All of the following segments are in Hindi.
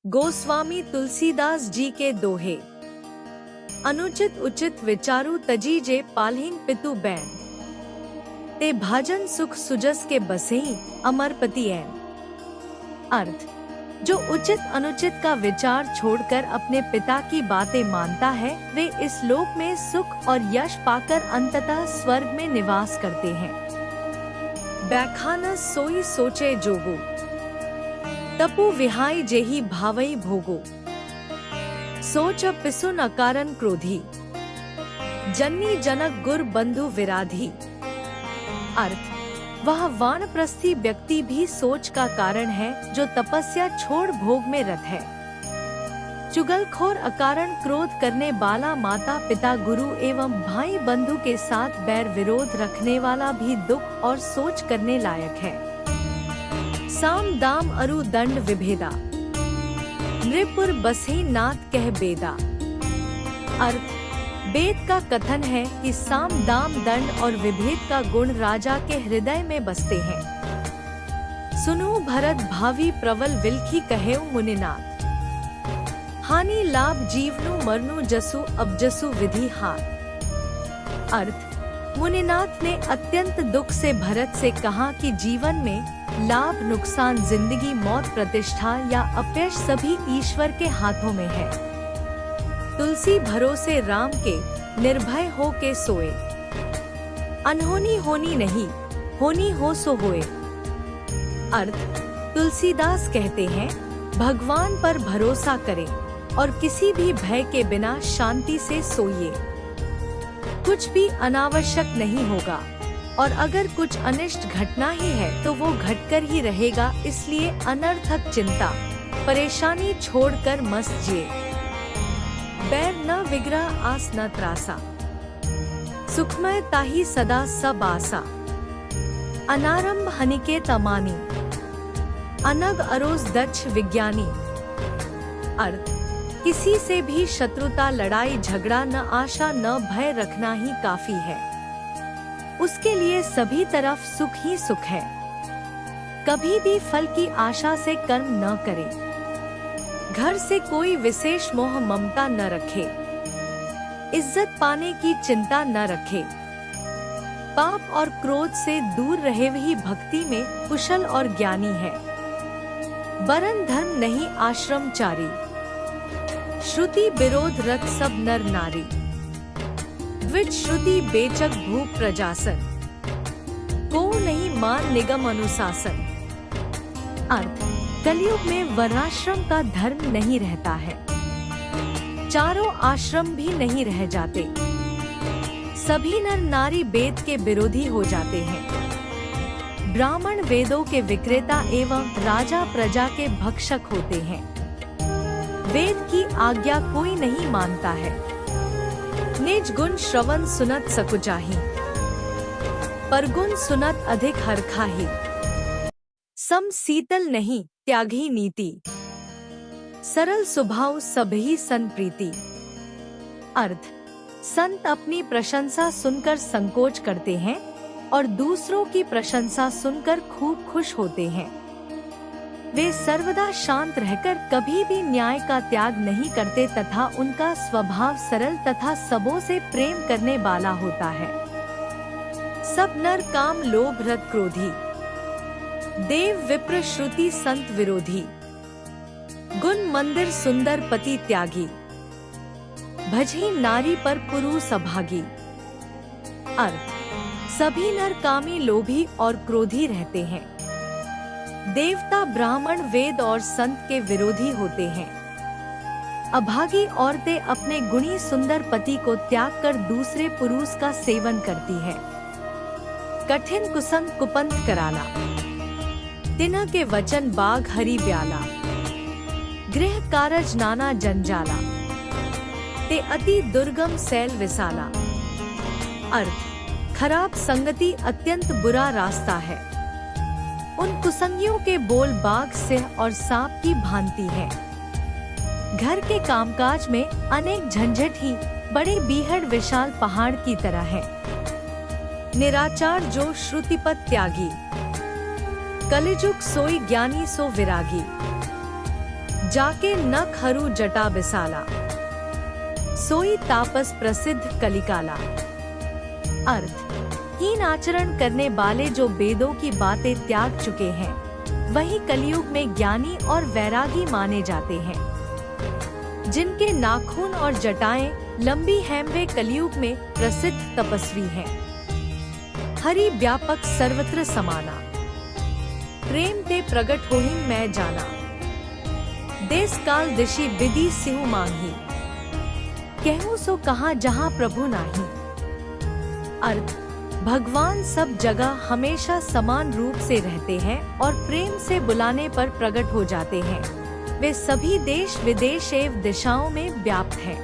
गोस्वामी तुलसीदास जी के दोहे। अनुचित उचित विचारु तजी जे पाल्हिन पितु बैन, ते भाजन सुख सुजस के बसेई अमरपति ऐन। अर्थ, जो उचित अनुचित का विचार छोड़कर अपने पिता की बातें मानता है, वे इस लोक में सुख और यश पाकर अंततः स्वर्ग में निवास करते हैं। बैखानस सोई सोचे जोगो, तपु विहाई जेहि भावई भोगो। सोच पिसुन अकारण क्रोधी, जन्नी जनक गुर बंधु विराधी। अर्थ, वह वानप्रस्थी व्यक्ति भी सोच का कारण है जो तपस्या छोड़ भोग में रत है। चुगलखोर अकारण क्रोध करने वाला माता पिता गुरु एवं भाई बंधु के साथ बैर विरोध रखने वाला भी दुख और सोच करने लायक है। साम दाम अरु दंड विभेदा, नृपुर बसे नाथ कह बेदा। अर्थ, वेद का कथन है कि साम दाम दंड और विभेद का गुण राजा के हृदय में बसते हैं। सुनो भरत भावी प्रवल विलखी कहे मुनिनाथ, हानि लाभ जीवनु मरनु जसु अबजसु विधि हाथ। अर्थ, मुनिनाथ ने अत्यंत दुख से भरत से कहा कि जीवन में लाभ नुकसान जिंदगी मौत प्रतिष्ठा या अपयश सभी ईश्वर के हाथों में है। तुलसी भरोसे राम के निर्भय हो के सोए, अनहोनी होनी नहीं होनी हो सो होए। अर्थ, तुलसीदास कहते हैं, भगवान पर भरोसा करें और किसी भी भय के बिना शांति से सोइए। कुछ भी अनावश्यक नहीं होगा और अगर कुछ अनिष्ट घटना ही है तो वो घटकर ही रहेगा, इसलिए अनर्थक चिंता परेशानी छोड़कर मस्त जिए। बैर न विग्रह आस न त्रासा, सुखमय ताहि सदा सब आसा। अनारंभ हनिकेत अमानी, अनग अरोज दक्ष विज्ञानी। अर्थ, किसी से भी शत्रुता लड़ाई झगड़ा न आशा न भय रखना ही काफी है। उसके लिए सभी तरफ सुख ही सुख है। कभी भी फल की आशा से कर्म न करे। घर से कोई विशेष मोह ममता न रखे। इज्जत पाने की चिंता न रखे। पाप और क्रोध से दूर रहे, वही भक्ति में कुशल और ज्ञानी है। वरन धर्म नहीं आश्रमचारी, श्रुति विरोध रत सब नर नारी। द्विज श्रुति बेचक भूप प्रजासन, को नहीं मान निगम अनुशासन। अर्थ, कलयुग में वर्णाश्रम का धर्म नहीं रहता है। चारों आश्रम भी नहीं रह जाते। सभी नर नारी वेद के विरोधी हो जाते हैं। ब्राह्मण वेदों के विक्रेता एवं राजा प्रजा के भक्षक होते हैं। वेद की आज्ञा कोई नहीं मानता है। निज गुण श्रवण सुनत सकुचाही, पर गुण सुनत अधिक हरखाही। सम शीतल नहीं त्यागी नीति, सरल स्वभाव सबही सन प्रीति। अर्थ, संत अपनी प्रशंसा सुनकर संकोच करते हैं और दूसरों की प्रशंसा सुनकर खूब खुश होते हैं। वे सर्वदा शांत रहकर कभी भी न्याय का त्याग नहीं करते तथा उनका स्वभाव सरल तथा सबों से प्रेम करने वाला होता है। सब नर काम लोभ रत क्रोधी, देव विप्र श्रुति संत विरोधी। गुण मंदिर सुंदर पति त्यागी, भजी नारी पर पुरुष अभागी। अर्थ, सभी नर कामी लोभी और क्रोधी रहते हैं। देवता ब्राह्मण वेद और संत के विरोधी होते हैं। अभागी औरतें अपने गुणी सुंदर पति को त्याग कर दूसरे पुरुष का सेवन करती है। कठिन कुसंग कुपंथ कराला, तिन्ह के वचन बाग हरि ब्याला। गृह कारज नाना जंजाला, ते अति दुर्गम सैल विसाला। अर्थ, खराब संगति अत्यंत बुरा रास्ता है। उन कुसंगियों के बोल बाघ सिंह और सांप की भांति है। घर के कामकाज में अनेक झंझट ही बड़े बीहड़ विशाल पहाड़ की तरह है। निराचार जो श्रुतिपत त्यागी, कलिजुग सोई ज्ञानी सो विरागी। जाके नख हरू जटा बिसाला, सोई तापस प्रसिद्ध कलिकाला। अर्थ: हीन आचरण करने वाले जो वेदों की बातें त्याग चुके हैं, वही कलयुग में ज्ञानी और वैरागी माने जाते हैं। जिनके नाखून और जटाएं लंबी हैं, वे कलयुग में प्रसिद्ध तपस्वी हैं। हरि व्यापक सर्वत्र समाना, प्रेम ते प्रगट होहि मैं जाना। देश काल दिशि विधि सिहु मांगी, कहूँ सो कहा जहाँ प्रभु नाही। अर्थ: भगवान सब जगह हमेशा समान रूप से रहते हैं और प्रेम से बुलाने पर प्रकट हो जाते हैं। वे सभी देश विदेश एवं दिशाओं में व्याप्त हैं।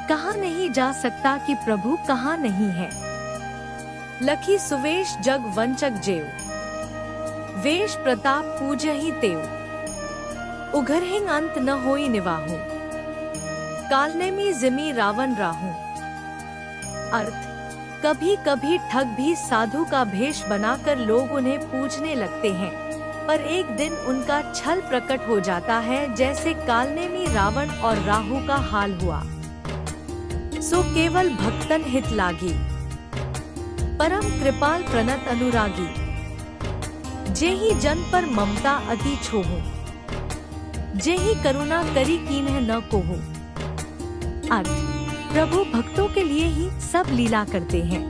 कहा नहीं जा सकता कि प्रभु कहाँ नहीं है। लखी सुवेश जग वंचक जेव, वेश प्रताप पूजहि तेव। उघरहिं अंत न होई निवाहु, कालनेमी जिमी रावण राहु। अर्थ: कभी कभी ठग भी साधु का भेष बनाकर लोग उन्हें पूजने लगते हैं, पर एक दिन उनका छल प्रकट हो जाता है, जैसे कालनेमी रावण और राहु का हाल हुआ। सो केवल भक्तन हित लागी, परम कृपाल प्रणत अनुरागी। जेहि जन पर ममता अति छोहु, जेहि करुणा करी कीन्ह न कोहु। अर्थ: प्रभु भक्तों के लिए ही सब लीला करते हैं।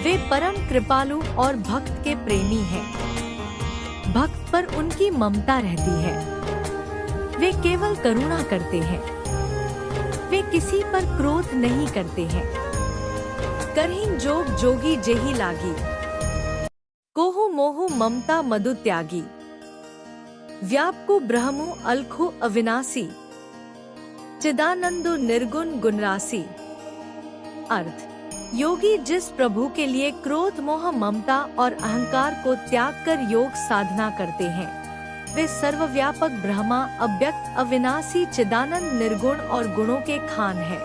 वे परम कृपालु और भक्त के प्रेमी हैं। भक्त पर उनकी ममता रहती है। वे केवल करुणा करते हैं। वे किसी पर क्रोध नहीं करते हैं। करहिं जोग जोगी जेहि लागी, कोहु मोहु ममता मधु त्यागी। व्यापकु ब्रह्मु अलखु अविनाशी, चिदानंदु निर्गुण गुणराशि। अर्थ: योगी जिस प्रभु के लिए क्रोध मोह ममता और अहंकार को त्याग कर योग साधना करते हैं, वे सर्वव्यापक ब्रह्मा, अव्यक्त, अविनाशी, चिदानंद, निर्गुण और गुणों के खान हैं।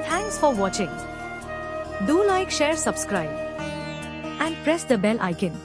Thanks for watching. Do like, share, subscribe and press the bell icon.